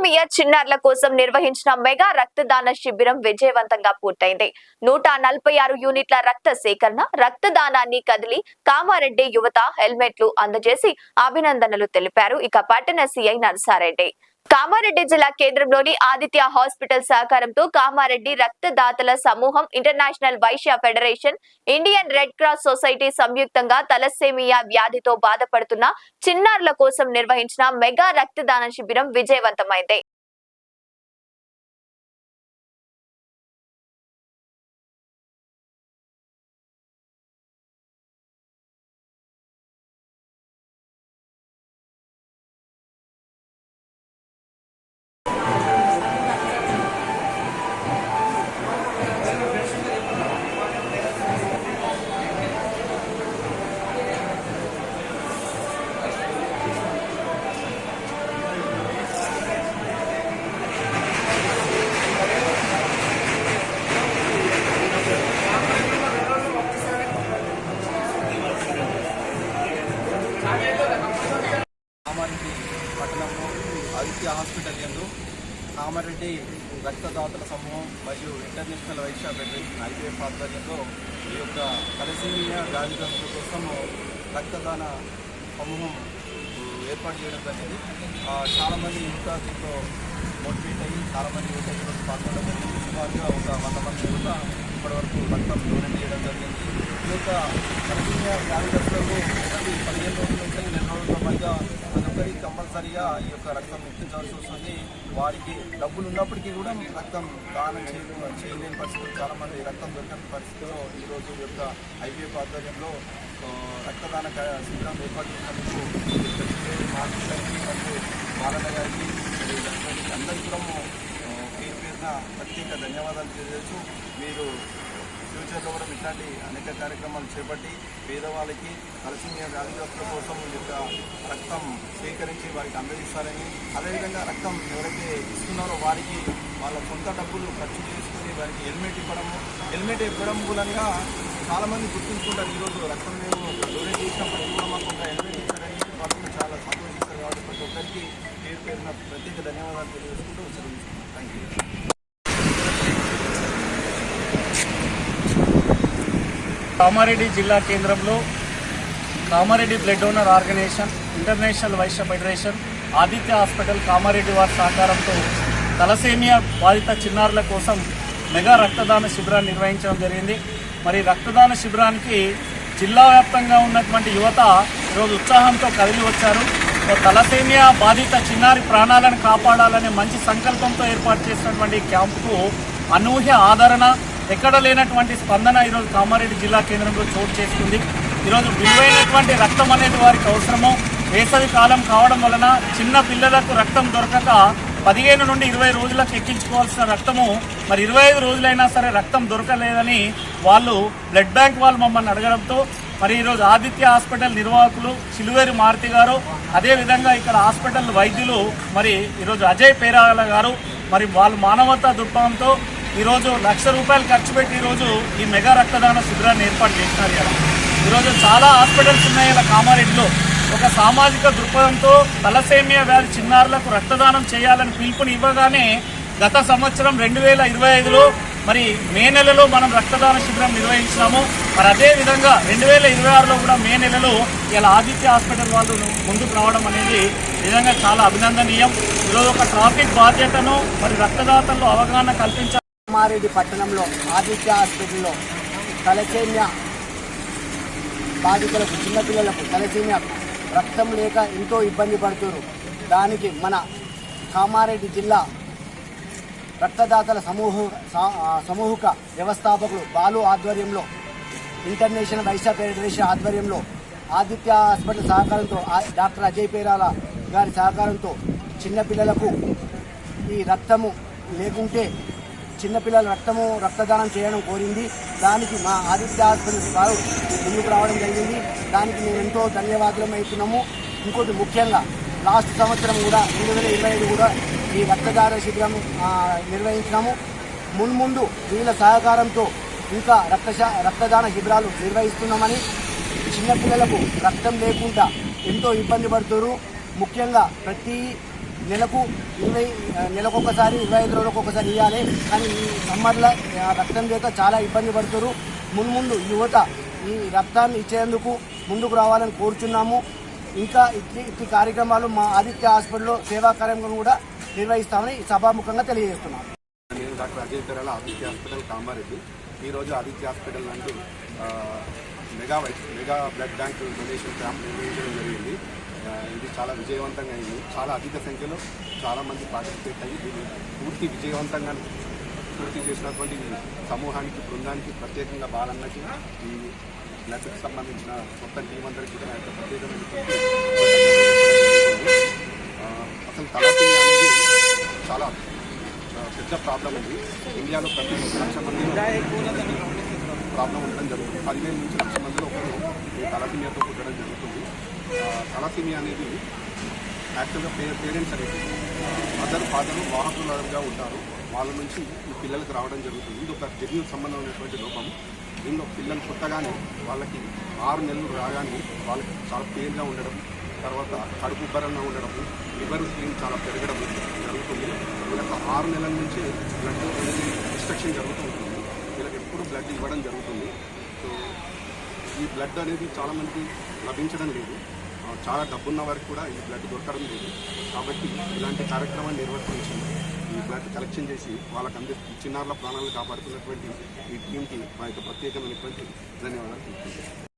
Thalassemia చిన్నారుల కోసం నిర్వహించిన మెగా రక్తదాన శిబిరం విజయవంతంగా పూర్తయింది. 146 యూనిట్ల రక్త సేకరణ, రక్తదానాన్ని కదిలి కామారెడ్డి యువత హెల్మెట్లు అందజేసి అభినందనలు తెలిపారు. ఇక పట్టణ సీఐ నరసారెడ్డి కామారెడ్డి జిల్లా కేంద్రంలోని ఆదిత్య హాస్పిటల్ సహకారంతో కామారెడ్డి రక్తదాతల సమూహం, international Vaishya federation, Indian red cross society సంయుక్తంగా తలసేమియా వ్యాధితో బాధపడుతున్న చిన్నారుల కోసం నిర్వహించిన మెగా రక్తదాన శిబిరం విజయవంతమైంది. కామారెడ్డి పట్టణంలో ఆదిత్య హాస్పిటల్ యందు కామారెడ్డి రక్తదాతల సమూహం మరియు ఇంటర్నేషనల్ వైశ్య ఫెడరేషన్ IPF ఆధ్వర్యంలో ఈ యొక్క తలసేమియా వ్యాధిగ్రస్తుల కోసం రక్తదాన సమూహం ఏర్పాటు చేయడం జరిగింది. చాలామంది యువత దీంట్లో మోటివేట్ అయ్యి చాలామంది యువత ఈరోజు పాల్గొనడం జరిగింది. సుమారుగా ఒక 100 మంది యువత ఇప్పటివరకు రక్తం డొనేట్ చేయడం జరిగింది. ఈ యొక్క తలసేమియా వ్యాధిగ్రస్తులకు ప్రతి 15 రోజుల నుంచి 2 రోజుల పైగా ప్రతి కంపల్సరీగా ఈ యొక్క రక్తం ఎక్కించవలసి వస్తుంది. వారికి డబ్బులు ఉన్నప్పటికీ కూడా రక్తం దానం చేయలేని పరిస్థితులు, చాలామంది రక్తం దొరకని పరిస్థితుల్లో ఈరోజు ఈ యొక్క IPF ఆధ్వర్యంలో రక్తదాన శిబిరం ఏర్పాటు చేసినందుకు మరియు బాలన్న గారికి అందరికీ కూడా పేరు పేరున ప్రత్యేక ధన్యవాదాలు తెలియజేస్తూ, మీరు ఫ్యూచర్లో కూడా ఇట్లాంటి అనేక కార్యక్రమాలు చేపట్టి పేదవాళ్ళకి తలసేమియా వ్యాధిగ్రస్తుల కోసం ఈ యొక్క రక్తం సేకరించి వారికి అందజేస్తారని, అదేవిధంగా రక్తం ఎవరైతే ఇస్తున్నారో వారికి వాళ్ళ సొంత డబ్బులు ఖర్చు చేసుకుని వారికి హెల్మెట్ ఇవ్వడం మూలంగా చాలామంది గుర్తుంచుకుంటారు. ఈరోజు రక్తం మేము డొనేట్ చేసినప్పటికీ కూడా మాకు ఒక హెల్మెట్ ఇచ్చారని వాళ్ళు చాలా సంతోషిస్తారు. కాబట్టి ప్రతి ఒక్కరికి పేరు పేరున ప్రత్యేక ధన్యవాదాలు తెలియజేసుకుంటూ సెలవుస్తున్నాను. Thank you. కామారెడ్డి జిల్లా కేంద్రంలో Kamareddy blood donor organisation, international Vaishya federation, Aditya hospital Kamareddy వారి సహకారంతో తలసేమియా బాధిత చిన్నారుల కోసం మెగా రక్తదాన శిబిరాన్ని నిర్వహించడం జరిగింది. మరి రక్తదాన శిబిరానికి జిల్లా వ్యాప్తంగా ఉన్నటువంటి యువత ఈరోజు ఉత్సాహంతో కదిలి వచ్చారు. తలసేమియా బాధిత చిన్నారి ప్రాణాలను కాపాడాలనే మంచి సంకల్పంతో ఏర్పాటు చేసినటువంటి క్యాంపుకు అనూహ్య ఆదరణ, ఎక్కడ లేనటువంటి స్పందన ఈరోజు కామారెడ్డి జిల్లా కేంద్రంలో చోటు చేసుకుంది. ఈరోజు విలువైనటువంటి రక్తం అనేది వారికి అవసరము. వేసవి కాలం కావడం వలన చిన్న పిల్లలకు రక్తం దొరకక 15 నుండి 20 రోజులకు ఎక్కించుకోవాల్సిన రక్తము మరి 25 రోజులైనా సరే రక్తం దొరకలేదని వాళ్ళు బ్లడ్ బ్యాంక్ వాళ్ళు మమ్మల్ని అడగడంతో మరి ఈరోజు ఆదిత్య హాస్పిటల్ నిర్వాహకులు చిలువేరి మారుతి గారు, అదేవిధంగా ఇక్కడ హాస్పిటల్ వైద్యులు మరి ఈరోజు అజయ్ పేరాల గారు మరి వాళ్ళు మానవతా దృక్పథంతో ఈరోజు ₹1,00,000 ఖర్చు పెట్టి ఈరోజు ఈ మెగా రక్తదాన శిబిరాన్ని ఏర్పాటు చేసినారు. ఈరోజు చాలా హాస్పిటల్స్ ఉన్నాయి ఇలా కామారెడ్డిలో. ఒక సామాజిక దృక్పథంతో తలసేమియా వ్యాధి చిన్నారులకు రక్తదానం చేయాలని పిలుపుని ఇవ్వగానే గత సంవత్సరం 2025లో మరి మే నెలలో మనం రక్తదాన శిబిరం నిర్వహించినాము. మరి అదేవిధంగా 2026లో కూడా మే నెలలో ఇలా ఆదిత్య హాస్పిటల్ వాళ్ళు ముందుకు రావడం అనేది నిజంగా చాలా అభినందనీయం. ఈరోజు ఒక ట్రాఫిక్ బాధ్యతను మరి రక్తదాతల్లో అవగాహన కల్పించాలి. కామారెడ్డి పట్టణంలో ఆదిత్య హాస్పిటల్లో తలసేమియా బాధితులకు, చిన్నపిల్లలకు తలసేమియా రక్తం లేక ఎంతో ఇబ్బంది పడుతున్నారు. దానికి మన కామారెడ్డి జిల్లా రక్తదాతల సమూహక వ్యవస్థాపకులు బాలు ఆధ్వర్యంలో, ఇంటర్నేషనల్ వైశ్య ఫెడరేషన్ ఆధ్వర్యంలో, ఆదిత్య హాస్పిటల్ సహకారంతో, డాక్టర్ అజయ్ పేరాల గారి సహకారంతో చిన్నపిల్లలకు ఈ రక్తము లేకుంటే చిన్నపిల్లల రక్తదానం చేయడం కోరింది. దానికి మా ఆదిత్య హాస్పిటల్ వారు ముందుకు రావడం జరిగింది. దానికి మేము ఎంతో ధన్యవాదాలు అవుతున్నాము. ఇంకోటి ముఖ్యంగా లాస్ట్ సంవత్సరం కూడా 2025 కూడా ఈ రక్తదాన శిబిరం నిర్వహించినాము. మున్ముందు వీళ్ళ సహకారంతో ఇంకా రక్తదాన శిబిరాలు నిర్వహిస్తున్నామని, చిన్నపిల్లలకు రక్తం లేకుండా ఎంతో ఇబ్బంది పడుతున్నారు. ముఖ్యంగా ప్రతి నెలకొకసారి 25 రోజులకు ఒకసారి ఇవ్వాలి. కానీ ఈ సమ్మర్లో రక్తం చేత చాలా ఇబ్బంది పడుతున్నారు. ముందు యువత ఈ రక్తాన్ని ఇచ్చేందుకు ముందుకు రావాలని కోరుచున్నాము. ఇంకా ఇట్టి కార్యక్రమాలు మా ఆదిత్య హాస్పిటల్లో సేవా కార్యక్రమం కూడా నిర్వహిస్తామని సభాముఖంగా తెలియజేస్తున్నాం. నేను డాక్టర్ అజయ్ తెరాల ఆదిత్య హాస్పిటల్ కామారెడ్డి. ఈరోజు ఆదిత్య హాస్పిటల్ నందు mega blood bank donation camp నిర్వహించడం జరిగింది. ఇది చాలా విజయవంతంగా అయింది. చాలా అధిక సంఖ్యలో చాలామంది పార్టిసిపేట్ అయ్యి దీన్ని విజయవంతంగా పూర్తి చేసినటువంటి సమూహానికి, బృందానికి, ప్రత్యేకంగా బాలన్నకి, ఈ బ్లడ్కి సంబంధించిన మొత్తం టీం అందరికీ కూడా ఆయన ప్రత్యేకమైన అసలు తలాసీమియా అనేది చాలా పెద్ద ప్రాబ్లం ఉంది. ఇండియాలో ప్రతి 1 లక్ష మంది ప్రాబ్లం ఉండడం జరుగుతుంది. 15 నుంచి 1 లక్ష మందిలో ఒకరు ఈ తలాసీమియాతో పుట్టడం జరుగుతుంది. తలాసీమియా అనేది యాక్చువల్గా పేరెంట్స్ అనేది మదర్ ఫాదర్ వాహకులుగా ఉంటారు. వాళ్ళ నుంచి ఈ పిల్లలకు రావడం జరుగుతుంది. ఇది ఒక జన్యు సంబంధం ఉన్నటువంటి లోపం. దీనిలో పిల్లలు పుట్టగానే వాళ్ళకి 6 నెలలు రాగానే వాళ్ళకి చాలా పెయిన్గా ఉండడం, తర్వాత కడుపు ఉబ్బరంగా ఉండడం, లివర్ స్క్రీన్ చాలా పెరగడం జరుగుతుంది. వీళ్ళకి 6 నెలల నుంచే బ్లడ్ అనేది డిస్ట్రక్షన్ జరుగుతూ ఉంటుంది. వీళ్ళకి ఎప్పుడు బ్లడ్ ఇవ్వడం జరుగుతుంది. సో ఈ బ్లడ్ అనేది చాలామందికి లభించడం లేదు. చాలా డబ్బున్న వారికి కూడా ఈ బ్లడ్ దొరకడం లేదు. కాబట్టి ఇలాంటి కార్యక్రమాన్ని నిర్వర్తించి ఈ బ్లడ్ కలెక్షన్ చేసి వాళ్ళకి చిన్నారుల ప్రాణాలను కాపాడుతున్నటువంటి ఈ టీంకి మా యొక్క ప్రత్యేకమైనటువంటి ధన్యవాదాలు తెలుపుతున్నాను.